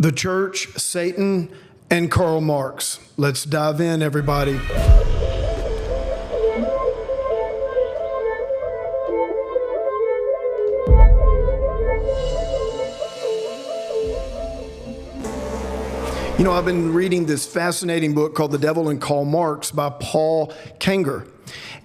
The Church, Satan, and Karl Marx. Let's dive in, everybody. You know, I've been reading this fascinating book called The Devil and Karl Marx by Paul Kengor.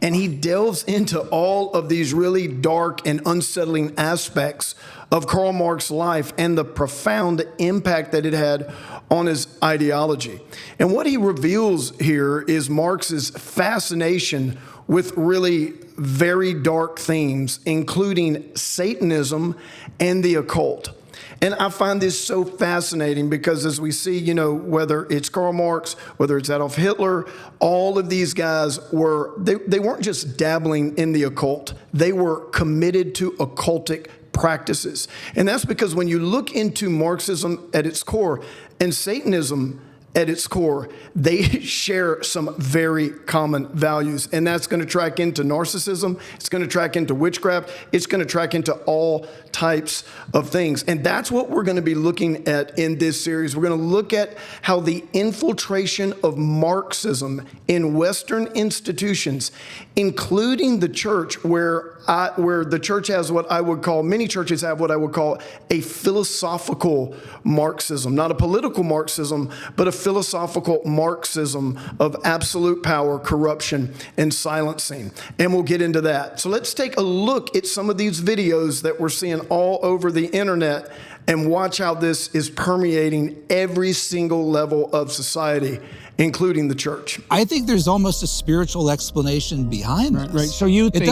And he delves into all of these really dark and unsettling aspects of Karl Marx's life and the profound impact that it had on his ideology. And what he reveals here is Marx's fascination with really very dark themes, including Satanism and the occult. And I find this so fascinating because as we see, you know, whether it's Karl Marx, whether it's Adolf Hitler, all of these guys they weren't just dabbling in the occult. They were committed to occultic practices. And that's because when you look into Marxism at its core and Satanism at its core, they share some very common values. And that's going to track into narcissism. It's going to track into witchcraft. It's going to track into all types of things. And that's what we're going to be looking at in this series. We're going to look at how the infiltration of Marxism in Western institutions, including the church, where the church has what I would call, many churches have what I would call a philosophical Marxism, not a political Marxism, but a philosophical Marxism of absolute power, corruption, and silencing. And we'll get into that. So let's take a look at some of these videos that we're seeing all over the internet and watch how this is permeating every single level of society, including the church. I think there's almost a spiritual explanation behind this. Right. So you think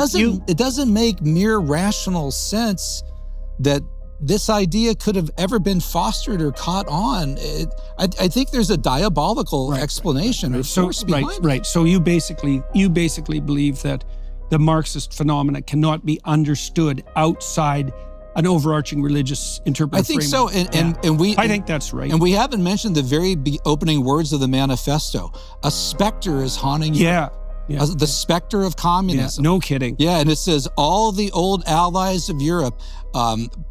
it doesn't make mere rational sense that this idea could have ever been fostered or caught on. I think there's a diabolical explanation or force behind it. Right. So you basically believe that the Marxist phenomena cannot be understood outside an overarching religious interpretive I think framework. so, I think that's right. And we haven't mentioned the very opening words of the manifesto. A specter is haunting you. Yeah. The specter of communism. Yeah, no kidding. Yeah, and it says all the old allies of Europe,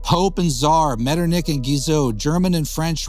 Pope and Tsar, Metternich and Guizot, German and French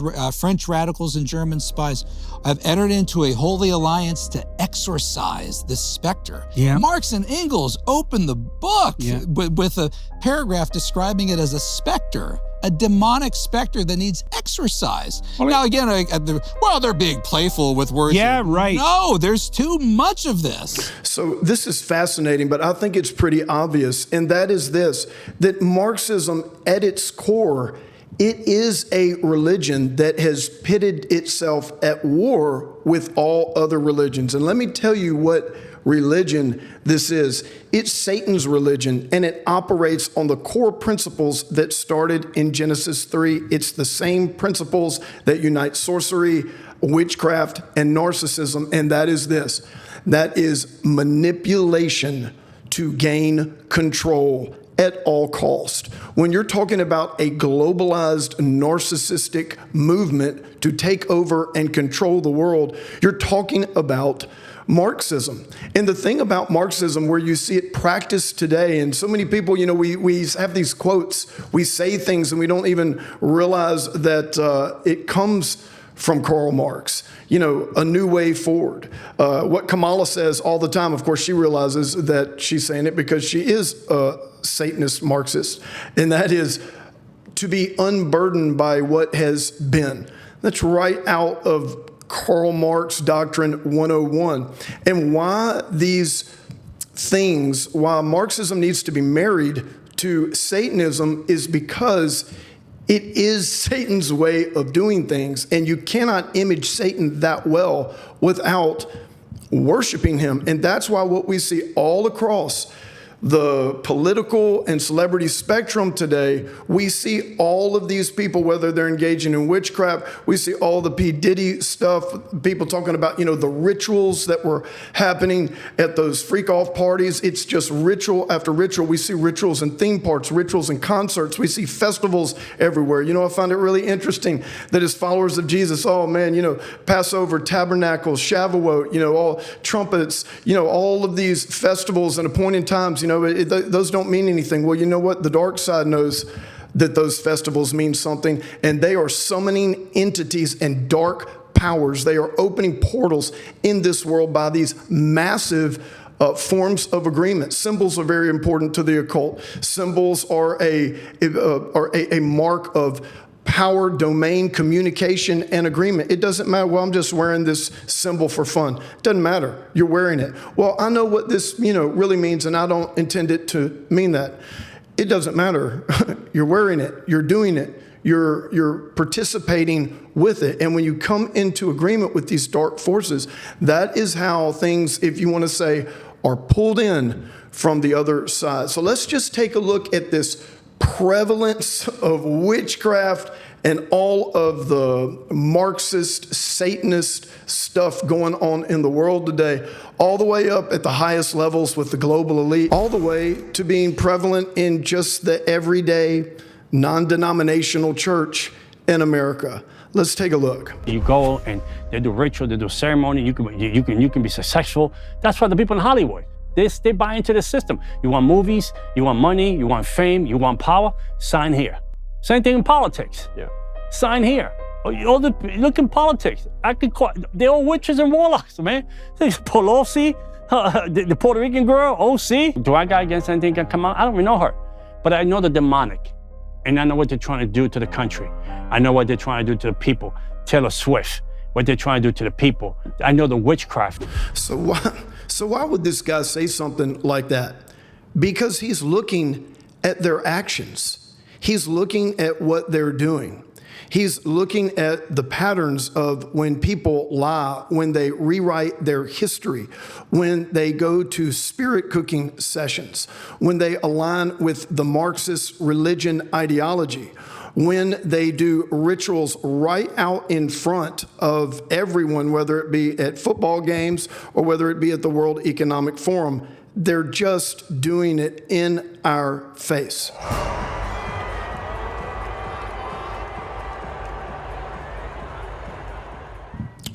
radicals and German spies, have entered into a holy alliance to exorcise this specter. Yeah. Marx and Engels opened the book with a paragraph describing it as a specter, a demonic specter that needs exorcised. Well, now again, they're being playful with words. Yeah, right. No, there's too much of this. So this is fascinating, but I think it's pretty obvious, and that is this, that Marxism at its core, it is a religion that has pitted itself at war with all other religions. And let me tell you what religion this is. It's Satan's religion, and it operates on the core principles that started in Genesis 3. It's the same principles that unite sorcery, witchcraft, and narcissism, and that is this. That is manipulation to gain control at all cost. When you're talking about a globalized narcissistic movement to take over and control the world, you're talking about Marxism. And the thing about Marxism, where you see it practiced today, and so many people, you know, we have these quotes, we say things and we don't even realize that it comes from Karl Marx, you know, a new way forward. What Kamala says all the time, of course, she realizes that she's saying it because she is a Satanist Marxist, and that is to be unburdened by what has been. That's right out of Karl Marx Doctrine 101. And why these things, why Marxism needs to be married to Satanism is because it is Satan's way of doing things, and you cannot image Satan that well without worshiping him. And that's why what we see all across the political and celebrity spectrum today, we see all of these people, whether they're engaging in witchcraft, we see all the P. Diddy stuff, people talking about, you know, the rituals that were happening at those freak-off parties. It's just ritual after ritual. We see rituals in theme parks, rituals in concerts. We see festivals everywhere. You know, I find it really interesting that as followers of Jesus, oh man, you know, Passover, Tabernacles, Shavuot, you know, all trumpets, you know, all of these festivals and appointed times, you know, those don't mean anything. Well, you know what? The dark side knows that those festivals mean something, and they are summoning entities and dark powers. They are opening portals in this world by these massive forms of agreement. Symbols are very important to the occult. Symbols are a mark of power, domain, communication, and agreement. It doesn't matter, well, I'm just wearing this symbol for fun. It doesn't matter. You're wearing it. Well, I know what this, really means, and I don't intend it to mean that. It doesn't matter. You're wearing it. You're doing it. You're participating with it. And when you come into agreement with these dark forces, that is how things, if you want to say, are pulled in from the other side. So let's just take a look at this prevalence of witchcraft and all of the Marxist, Satanist stuff going on in the world today, all the way up at the highest levels with the global elite, all the way to being prevalent in just the everyday, non-denominational church in America. Let's take a look. You go and they do ritual, they do ceremony, you can be successful. That's why the people in Hollywood, they buy into the system. You want movies, you want money, you want fame, you want power, sign here. Same thing in politics. Yeah. Sign here. Look in politics. They're all witches and warlocks, man. Pelosi, the Puerto Rican girl, OC. Do I got against anything that come out? I don't even know her. But I know the demonic. And I know what they're trying to do to the country. I know what they're trying to do to the people. Taylor Swift, what they're trying to do to the people. I know the witchcraft. So why would this guy say something like that? Because he's looking at their actions. He's looking at what they're doing. He's looking at the patterns of when people lie, when they rewrite their history, when they go to spirit cooking sessions, when they align with the Marxist religion ideology, when they do rituals right out in front of everyone, whether it be at football games or whether it be at the World Economic Forum. They're just doing it in our face.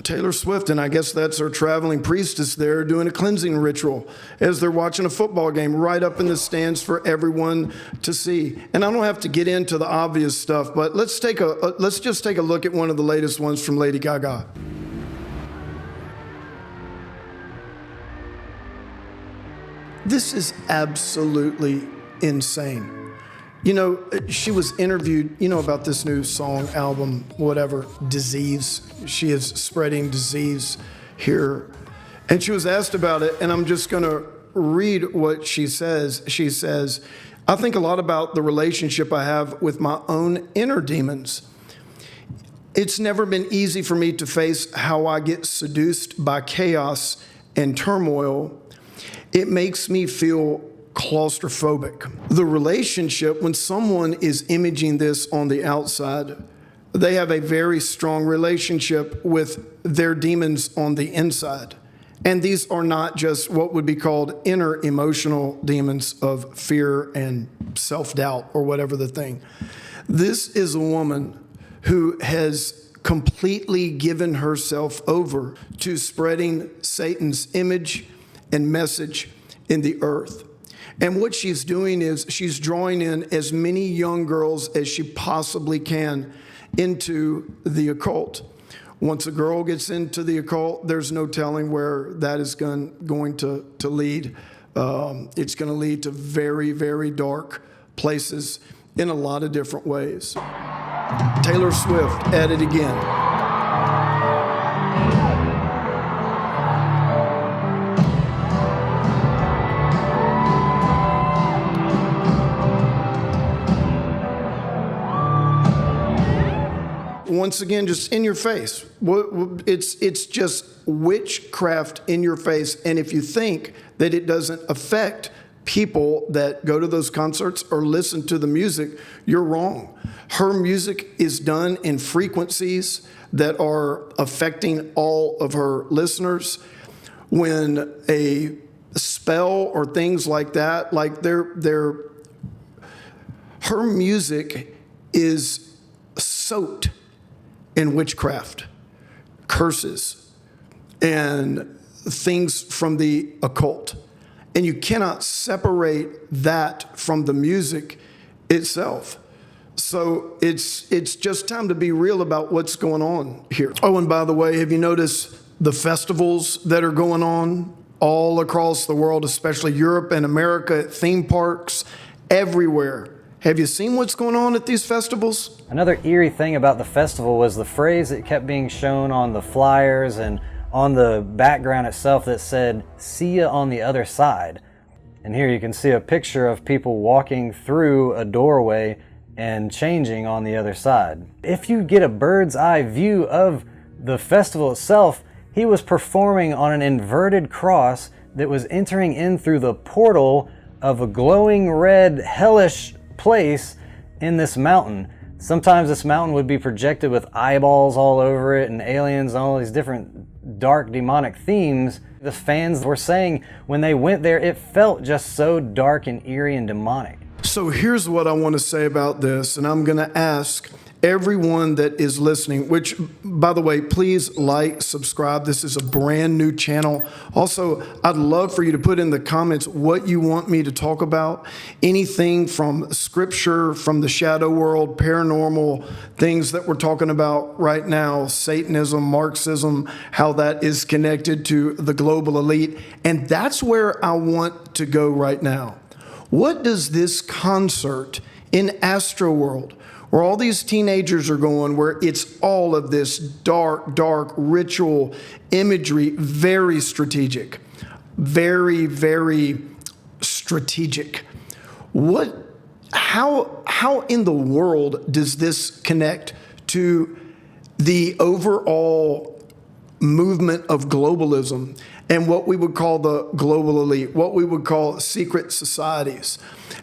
Taylor Swift, and I guess that's her traveling priestess there, doing a cleansing ritual as they're watching a football game right up in the stands for everyone to see. And I don't have to get into the obvious stuff, but let's just take a look at one of the latest ones from Lady Gaga. This is absolutely insane. She was interviewed, about this new song, album, whatever, Disease. She is spreading disease here. And she was asked about it, and I'm just going to read what she says. She says, I think a lot about the relationship I have with my own inner demons. It's never been easy for me to face how I get seduced by chaos and turmoil. It makes me feel claustrophobic. The relationship, when someone is imaging this on the outside, they have a very strong relationship with their demons on the inside. And these are not just what would be called inner emotional demons of fear and self-doubt or whatever the thing. This is a woman who has completely given herself over to spreading Satan's image and message in the earth. And what she's doing is she's drawing in as many young girls as she possibly can into the occult. Once a girl gets into the occult, there's no telling where that is going to lead. It's going to lead to very, very dark places in a lot of different ways. Taylor Swift at it again. Once again, just in your face. It's just witchcraft in your face. And if you think that it doesn't affect people that go to those concerts or listen to the music, you're wrong. Her music is done in frequencies that are affecting all of her listeners. When a spell or things like that, like her music is soaked in witchcraft, curses, and things from the occult. And you cannot separate that from the music itself. So it's just time to be real about what's going on here. Oh, and by the way, have you noticed the festivals that are going on all across the world, especially Europe and America, theme parks, everywhere? Have you seen what's going on at these festivals? Another eerie thing about the festival was the phrase that kept being shown on the flyers and on the background itself that said, "See ya on the other side." And here you can see a picture of people walking through a doorway and changing on the other side. If you get a bird's eye view of the festival itself, he was performing on an inverted cross that was entering in through the portal of a glowing red hellish place in this mountain. Sometimes this mountain would be projected with eyeballs all over it and aliens and all these different dark demonic themes. The fans were saying when they went there, it felt just so dark and eerie and demonic. So here's what I want to say about this, and I'm going to ask everyone that is listening, which, by the way, please like, subscribe. This is a brand new channel. Also, I'd love for you to put in the comments what you want me to talk about. Anything from scripture, from the shadow world, paranormal, things that we're talking about right now, Satanism, Marxism, how that is connected to the global elite. And that's where I want to go right now. What does this concert in Astroworld, where all these teenagers are going, where it's all of this dark, dark ritual imagery, very strategic, very, very strategic. How in the world does this connect to the overall movement of globalism and what we would call the global elite, what we would call secret societies?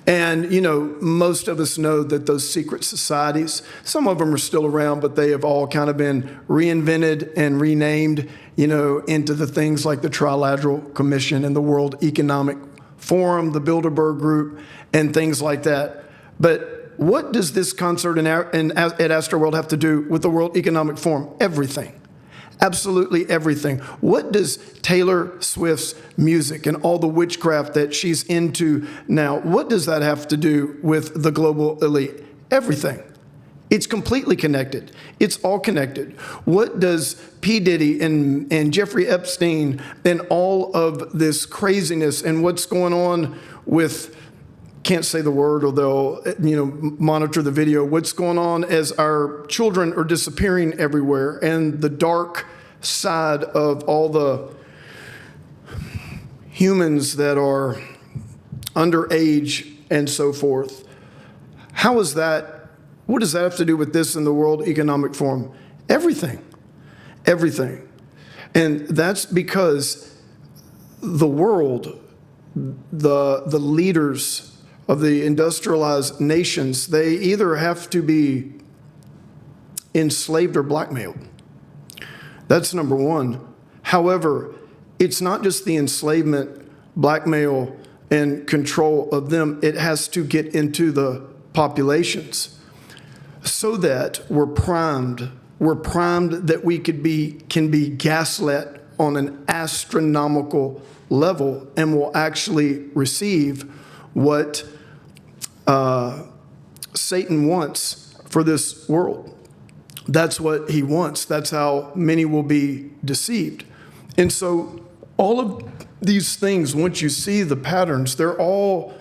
And, you know, most of us know that those secret societies, some of them are still around, but they have all kind of been reinvented and renamed, you know, into the things like the Trilateral Commission and the World Economic Forum, the Bilderberg Group, and things like that. But what does this concert at Astroworld have to do with the World Economic Forum? Everything. Absolutely everything. What does Taylor Swift's music and all the witchcraft that she's into now, what does that have to do with the global elite? Everything. It's completely connected. It's all connected. What does P. Diddy and Jeffrey Epstein and all of this craziness and what's going on with, can't say the word or they'll, you know, monitor the video, what's going on as our children are disappearing everywhere and the dark side of all the humans that are underage and so forth. How is that, what does that have to do with this in the World Economic Forum? Everything. Everything. And that's because the world, the leaders of the industrialized nations, they either have to be enslaved or blackmailed. That's number one. However, it's not just the enslavement, blackmail, and control of them. It has to get into the populations so that we're primed. We're primed that we can be gaslit on an astronomical level and will actually receive what Satan wants for this world. That's what he wants. That's how many will be deceived. And so all of these things, once you see the patterns, they're all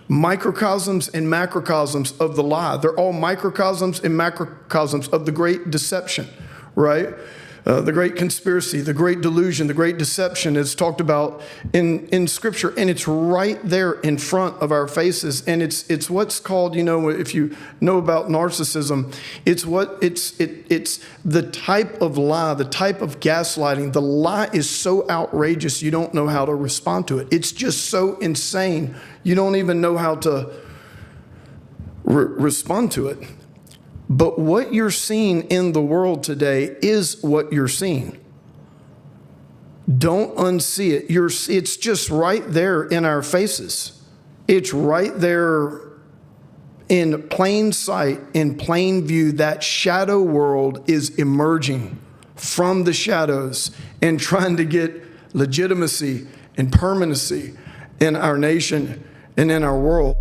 microcosms and macrocosms of the lie. They're all microcosms and macrocosms of the great deception, right? The great conspiracy, the great delusion, the great deception is talked about in Scripture, and it's right there in front of our faces. And it's what's called, you know, if you know about narcissism, it's the type of lie, the type of gaslighting. The lie is so outrageous you don't know how to respond to it. It's just so insane you don't even know how to respond to it. But what you're seeing in the world today is what you're seeing. Don't unsee it. It's just right there in our faces. It's right there in plain sight, in plain view. That shadow world is emerging from the shadows and trying to get legitimacy and permanency in our nation and in our world.